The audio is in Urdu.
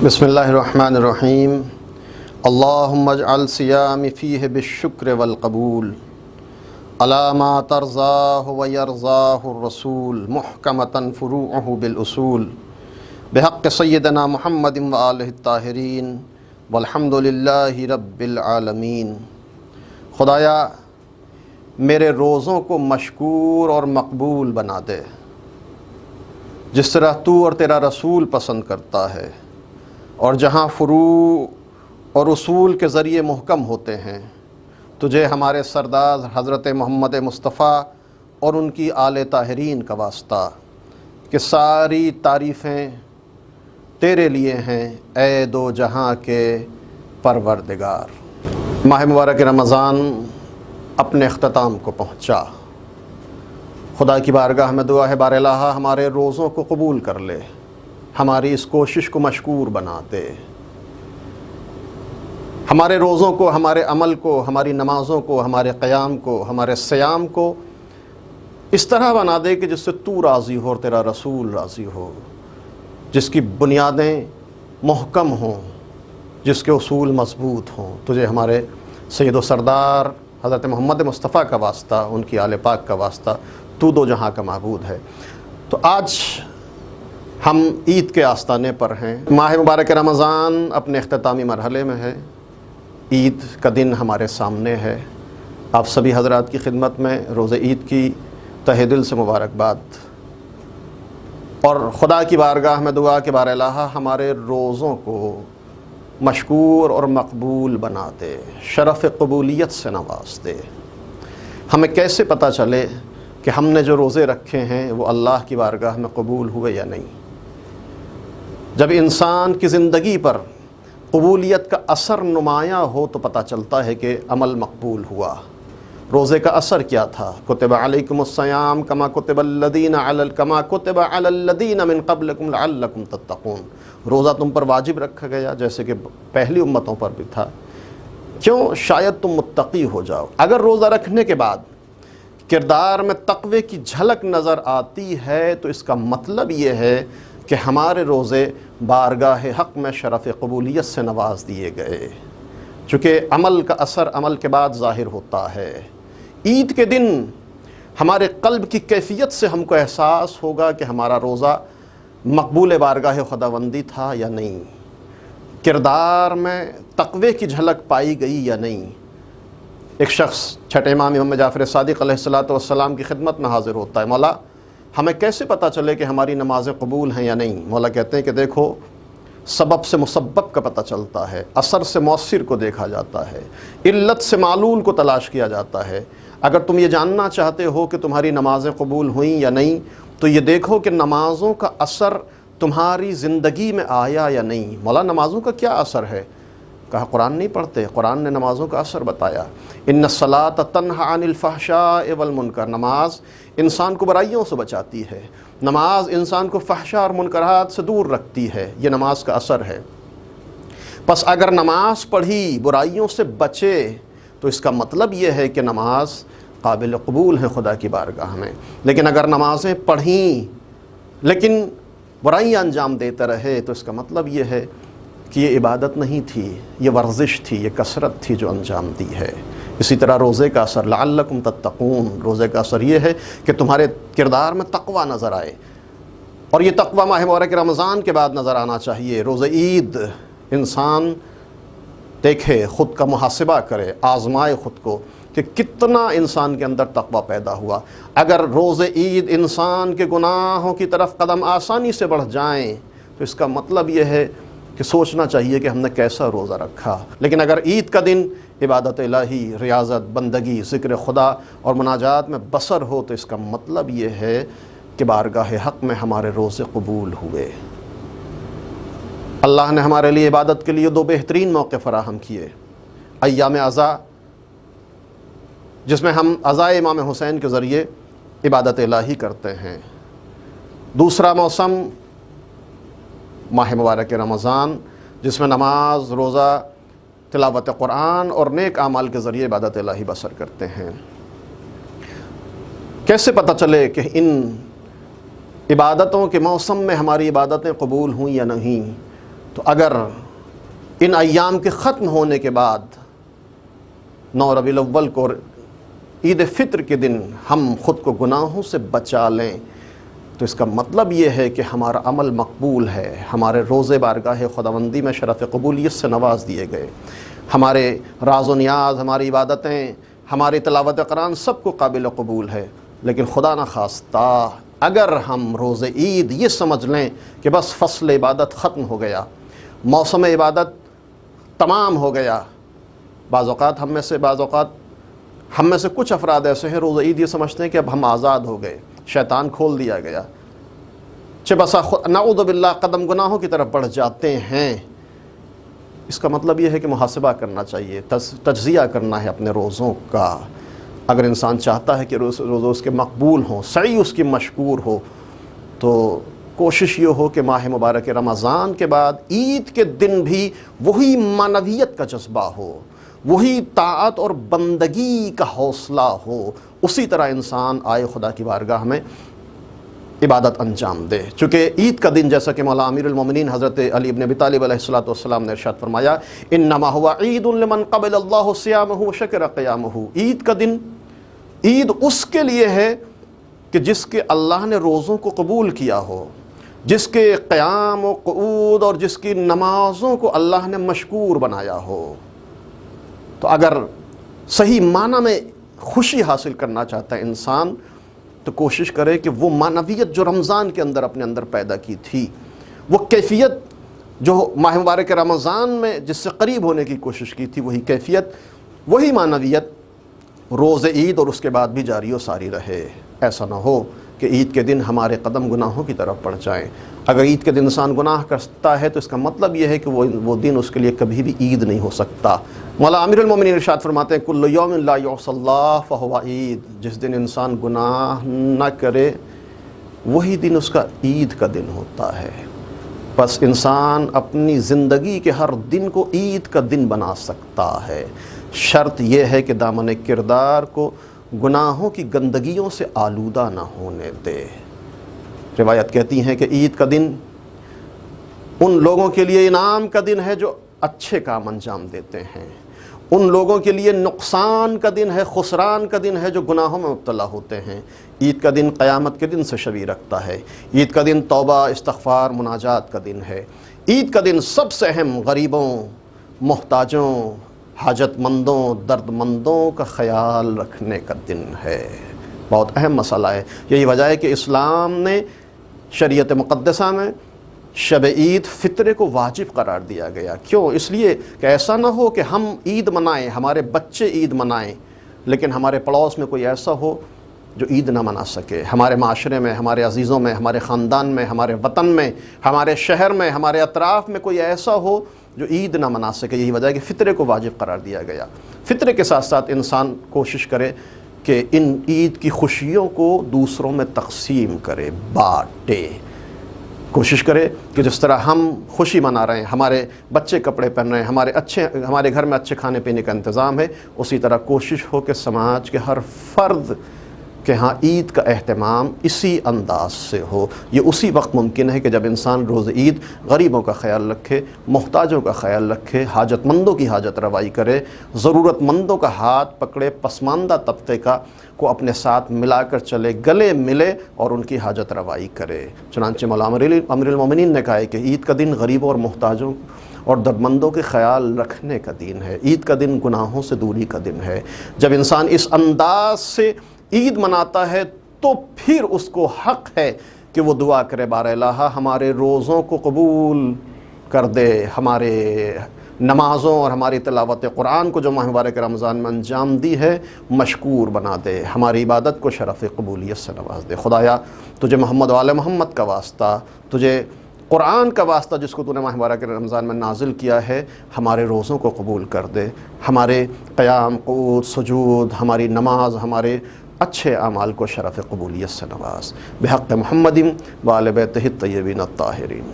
بسم اللہ الرحمن الرحیم اللہم اجعل صیامی فیہ بالشکر والقبول علی ما ترضاہ ویرضاہ الرسول محکمۃ فروعہ بالاصول بحق سیدنا محمد وآلہ الطاہرین والحمد للہ رب العالمین۔ خدایا میرے روزوں کو مشکور اور مقبول بنا دے، جس طرح تو اور تیرا رسول پسند کرتا ہے، اور جہاں فروع اور اصول کے ذریعے محکم ہوتے ہیں، تجھے ہمارے سردار حضرت محمد مصطفیٰ اور ان کی آل طاہرین کا واسطہ کہ ساری تعریفیں تیرے لیے ہیں اے دو جہاں کے پروردگار۔ ماہ مبارک رمضان اپنے اختتام کو پہنچا۔ خدا کی بارگاہ میں دعا ہے بار الہ ہمارے روزوں کو قبول کر لے، ہماری اس کوشش کو مشکور بنا دے، ہمارے روزوں کو، ہمارے عمل کو، ہماری نمازوں کو، ہمارے قیام کو، ہمارے صیام کو اس طرح بنا دے کہ جس سے تو راضی ہو اور تیرا رسول راضی ہو، جس کی بنیادیں محکم ہوں، جس کے اصول مضبوط ہوں۔ تجھے ہمارے سید و سردار حضرت محمد مصطفیٰ کا واسطہ، ان کی آل پاک کا واسطہ، تو دو جہاں کا معبود ہے۔ تو آج ہم عید کے آستانے پر ہیں۔ ماہ مبارک رمضان اپنے اختتامی مرحلے میں ہے، عید کا دن ہمارے سامنے ہے۔ آپ سبھی حضرات کی خدمت میں روز عید کی تہہ دل سے مبارکباد، اور خدا کی بارگاہ میں دعا کہ بار الہ ہمارے روزوں کو مشکور اور مقبول بنا دے، شرف قبولیت سے نواز دے۔ ہمیں کیسے پتہ چلے کہ ہم نے جو روزے رکھے ہیں وہ اللہ کی بارگاہ میں قبول ہوئے یا نہیں؟ جب انسان کی زندگی پر قبولیت کا اثر نمایاں ہو تو پتہ چلتا ہے کہ عمل مقبول ہوا۔ روزے کا اثر کیا تھا؟ کتب علیکم الصیام کما کتب علی الذین من قبلکم لعلکم تتقون۔ روزہ تم پر واجب رکھا گیا جیسے کہ پہلی امتوں پر بھی تھا، کیوں؟ شاید تم متقی ہو جاؤ۔ اگر روزہ رکھنے کے بعد کردار میں تقوی کی جھلک نظر آتی ہے تو اس کا مطلب یہ ہے کہ ہمارے روزے بارگاہ حق میں شرف قبولیت سے نواز دیے گئے، چونکہ عمل کا اثر عمل کے بعد ظاہر ہوتا ہے۔ عید کے دن ہمارے قلب کی کیفیت سے ہم کو احساس ہوگا کہ ہمارا روزہ مقبول بارگاہ خداوندی تھا یا نہیں، کردار میں تقوی کی جھلک پائی گئی یا نہیں۔ ایک شخص چھٹے امام جعفر صادق علیہ السلام کی خدمت میں حاضر ہوتا ہے، مولا ہمیں کیسے پتہ چلے کہ ہماری نمازیں قبول ہیں یا نہیں؟ مولا کہتے ہیں کہ دیکھو، سبب سے مسبب کا پتہ چلتا ہے، اثر سے مؤثر کو دیکھا جاتا ہے، علت سے معلول کو تلاش کیا جاتا ہے۔ اگر تم یہ جاننا چاہتے ہو کہ تمہاری نمازیں قبول ہوئیں یا نہیں تو یہ دیکھو کہ نمازوں کا اثر تمہاری زندگی میں آیا یا نہیں۔ مولا نمازوں کا کیا اثر ہے؟ کہا قرآن نہیں پڑھتے؟ قرآن نے نمازوں کا اثر بتایا، ان الصلاۃ تنہی عن الفحشاء والمنکر۔ نماز انسان کو برائیوں سے بچاتی ہے، نماز انسان کو فحشاء اور منکرات سے دور رکھتی ہے، یہ نماز کا اثر ہے۔ پس اگر نماز پڑھی برائیوں سے بچے تو اس کا مطلب یہ ہے کہ نماز قابل قبول ہے خدا کی بارگاہ میں۔ لیکن اگر نمازیں پڑھیں لیکن برائیاں انجام دیتے رہے تو اس کا مطلب یہ ہے کہ یہ عبادت نہیں تھی، یہ ورزش تھی، یہ کثرت تھی جو انجام دی ہے۔ اسی طرح روزے کا اثر لعلکم تتقون، روزے کا اثر یہ ہے کہ تمہارے کردار میں تقوی نظر آئے، اور یہ تقوی ماہ مبارک رمضان کے بعد نظر آنا چاہیے۔ روز عید انسان دیکھے، خود کا محاسبہ کرے، آزمائے خود کو کہ کتنا انسان کے اندر تقوی پیدا ہوا۔ اگر روز عید انسان کے گناہوں کی طرف قدم آسانی سے بڑھ جائیں تو اس کا مطلب یہ ہے کہ سوچنا چاہیے کہ ہم نے کیسا روزہ رکھا۔ لیکن اگر عید کا دن عبادت الہی، ریاضت، بندگی، ذکر خدا اور مناجات میں بسر ہو تو اس کا مطلب یہ ہے کہ بارگاہ حق میں ہمارے روزے قبول ہوئے۔ اللہ نے ہمارے لیے عبادت کے لیے دو بہترین موقع فراہم کیے، ایام عزا جس میں ہم عزائے امام حسین کے ذریعے عبادت الہی کرتے ہیں، دوسرا موسم ماہ مبارک رمضان جس میں نماز، روزہ، تلاوت قرآن اور نیک اعمال کے ذریعے عبادت الہی بسر کرتے ہیں۔ کیسے پتہ چلے کہ ان عبادتوں کے موسم میں ہماری عبادتیں قبول ہوئیں یا نہیں؟ تو اگر ان ایام کے ختم ہونے کے بعد 9 ربیع الاول کو عید فطر کے دن ہم خود کو گناہوں سے بچا لیں تو اس کا مطلب یہ ہے کہ ہمارا عمل مقبول ہے، ہمارے روزے بارگاہ خداوندی میں شرف قبولیت سے نواز دیے گئے، ہمارے راز و نیاز، ہماری عبادتیں، ہماری تلاوت قرآن سب کو قابل قبول ہے۔ لیکن خدا نخواستہ اگر ہم روز عید یہ سمجھ لیں کہ بس فصل عبادت ختم ہو گیا، موسم عبادت تمام ہو گیا، بعض اوقات ہم میں سے کچھ افراد ایسے ہیں روز عید یہ سمجھتے ہیں کہ اب ہم آزاد ہو گئے، شیطان کھول دیا گیا، بسا نعوذ باللہ قدم گناہوں کی طرف بڑھ جاتے ہیں۔ اس کا مطلب یہ ہے کہ محاسبہ کرنا چاہیے، تجزیہ کرنا ہے اپنے روزوں کا۔ اگر انسان چاہتا ہے کہ روزے اس کے مقبول ہوں، سعی اس کی مشکور ہو، تو کوشش یہ ہو کہ ماہ مبارک رمضان کے بعد عید کے دن بھی وہی معنویت کا جذبہ ہو، وہی طاعت اور بندگی کا حوصلہ ہو، اسی طرح انسان آئے خدا کی بارگاہ میں عبادت انجام دے۔ چونکہ عید کا دن جیسا کہ مولا امیر المومنین حضرت علی ابن ابی طالب علیہ السلام نے ارشاد فرمایا، انما هو عید لمن قبل اللہ صیامہ وشکر قیامہ، عید کا دن عید اس کے لیے ہے کہ جس کے اللہ نے روزوں کو قبول کیا ہو، جس کے قیام و قعود اور جس کی نمازوں کو اللہ نے مشکور بنایا ہو۔ تو اگر صحیح معنی میں خوشی حاصل کرنا چاہتا ہے انسان تو کوشش کرے کہ وہ معنویت جو رمضان کے اندر اپنے اندر پیدا کی تھی، وہ کیفیت جو ماہ مبارک رمضان میں جس سے قریب ہونے کی کوشش کی تھی، وہی کیفیت، وہی معنویت روز عید اور اس کے بعد بھی جاری و ساری رہے۔ ایسا نہ ہو کہ عید کے دن ہمارے قدم گناہوں کی طرف بڑھ جائیں۔ اگر عید کے دن انسان گناہ کرتا ہے تو اس کا مطلب یہ ہے کہ وہ دن اس کے لیے کبھی بھی عید نہیں ہو سکتا۔ مولا امیر المومنین ارشاد فرماتے ہیں، کل یوم لا یعصی اللہ فہو عید، جس دن انسان گناہ نہ کرے وہی دن اس کا عید کا دن ہوتا ہے۔ بس انسان اپنی زندگی کے ہر دن کو عید کا دن بنا سکتا ہے، شرط یہ ہے کہ دامن کردار کو گناہوں کی گندگیوں سے آلودہ نہ ہونے دے۔ روایت کہتی ہیں کہ عید کا دن ان لوگوں کے لیے انعام کا دن ہے جو اچھے کام انجام دیتے ہیں، ان لوگوں کے لیے نقصان کا دن ہے، خسران کا دن ہے جو گناہوں میں مبتلا ہوتے ہیں۔ عید کا دن قیامت کے دن سے شبیہ رکھتا ہے، عید کا دن توبہ، استغفار، مناجات کا دن ہے۔ عید کا دن سب سے اہم غریبوں، محتاجوں، حاجت مندوں، درد مندوں کا خیال رکھنے کا دن ہے۔ بہت اہم مسئلہ ہے۔ یہی وجہ ہے کہ اسلام نے شریعت مقدسہ میں شب عید فطرے کو واجب قرار دیا گیا۔ کیوں؟ اس لیے کہ ایسا نہ ہو کہ ہم عید منائیں، ہمارے بچے عید منائیں، لیکن ہمارے پڑوس میں کوئی ایسا ہو جو عید نہ منا سکے۔ ہمارے معاشرے میں، ہمارے عزیزوں میں، ہمارے خاندان میں، ہمارے وطن میں، ہمارے شہر میں، ہمارے اطراف میں کوئی ایسا ہو جو عید نہ منا سکے۔ یہی وجہ ہے کہ فطرے کو واجب قرار دیا گیا۔ فطرے کے ساتھ ساتھ انسان کوشش کرے کہ ان عید کی خوشیوں کو دوسروں میں تقسیم کرے، بانٹے۔ کوشش کرے کہ جس طرح ہم خوشی منا رہے ہیں، ہمارے بچے کپڑے پہن رہے ہیں، ہمارے گھر میں اچھے کھانے پینے کا انتظام ہے، اسی طرح کوشش ہو کہ سماج کے ہر فرد کہ ہاں عید کا اہتمام اسی انداز سے ہو۔ یہ اسی وقت ممکن ہے کہ جب انسان روز عید غریبوں کا خیال رکھے، محتاجوں کا خیال رکھے، حاجت مندوں کی حاجت روائی کرے، ضرورت مندوں کا ہاتھ پکڑے، پسماندہ طبقے کو اپنے ساتھ ملا کر چلے، گلے ملے اور ان کی حاجت روائی کرے۔ چنانچہ مولا امیر المومنین نے کہا ہے کہ عید کا دن غریبوں اور محتاجوں اور دردمندوں کے خیال رکھنے کا دن ہے، عید کا دن گناہوں سے دوری کا دن ہے۔ جب انسان اس انداز سے عید مناتا ہے تو پھر اس کو حق ہے کہ وہ دعا کرے، بار الہ ہمارے روزوں کو قبول کر دے، ہمارے نمازوں اور ہماری تلاوت قرآن کو جو ماہ مبارک رمضان میں انجام دی ہے مشکور بنا دے، ہماری عبادت کو شرف قبولیت سے نواز دے۔ خدایا تجھے محمد و آل محمد کا واسطہ، تجھے قرآن کا واسطہ جس کو تو نے ماہ مبارک رمضان میں نازل کیا ہے، ہمارے روزوں کو قبول کر دے، ہمارے قیام، قعود، سجود، ہماری نماز، ہمارے اچھے اعمال کو شرف قبولیت سے نواز، بحق محمد و آل بیتہ الطیبین الطاہرین۔